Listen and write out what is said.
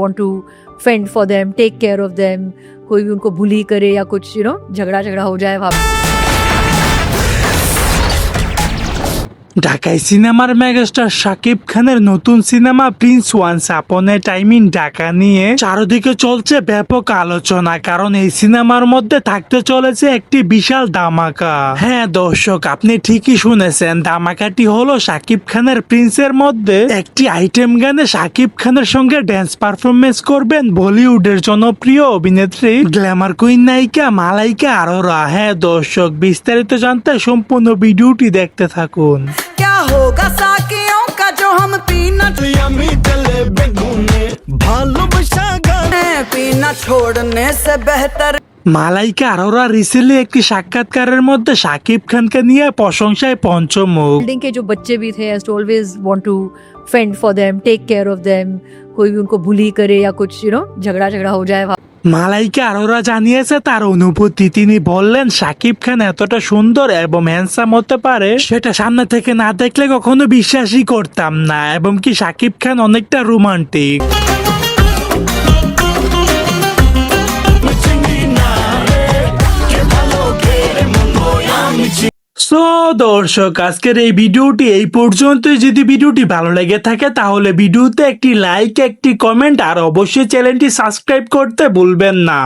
want to fend for them, take care of them, कोई भी उनको bully करे या कुछ झगड़ा हो जाए वहाँ पे। ঢাকায় সিনেমার মেগাস্টার শাকিব খানের নতুন cinema Prince once upon A time in Dhaka নিয়ে চারদিকে চলছে ব্যাপক আলোচনা, কারণ এই সিনেমার মধ্যে থাকতে চলেছে একটি বিশাল ধামাকা। হ্যাঁ দর্শক, আপনি ঠিকই শুনেছেন, ধামাকাটি হলো শাকিব খানের প্রিন্সের মধ্যে একটি আইটেম গানে শাকিব খানের সঙ্গে ড্যান্স পারফরমেন্স করবেন বলিউডের জনপ্রিয় অভিনেত্রী গ্ল্যামার কুইন নায়িকা মালাইকা আরোরা। হ্যাঁ দর্শক, বিস্তারিত জানতে সম্পূর্ণ ভিডিওটি দেখতে থাকুন। क्या होगा साकियों का जो हम पीना पीना छोड़ने से बेहतर। মালাইকা আরোরা রিসেন্টলি একটি সাক্ষাৎকারের মধ্যে শাকিব খানকে নিয়ে প্রশংসায় পঞ্চমুখ। बिल्डिंग के जो बच्चे भी थे I always want to fend for them, take care of them, कोई भी उनको bully करे या कुछ झगड़ा हो जाए वहाँ। মালাইকা আরোরা জানিয়েছে তার অনুভূতি। তিনি বললেন, শাকিব খান এতটা সুন্দর এবং হ্যান্ডসাম হতে পারে সেটা সামনে থেকে না দেখলে কখনো বিশ্বাসই করতাম না, এবং কি শাকিব খান অনেকটা রোমান্টিক। সো দর্শক, আজকের এই ভিডিওটি এই পর্যন্তই। যদি ভিডিওটি ভালো লেগে থাকে তাহলে ভিডিওতে একটি লাইক, একটি কমেন্ট আর অবশ্যই চ্যানেলটি সাবস্ক্রাইব করতে ভুলবেন না।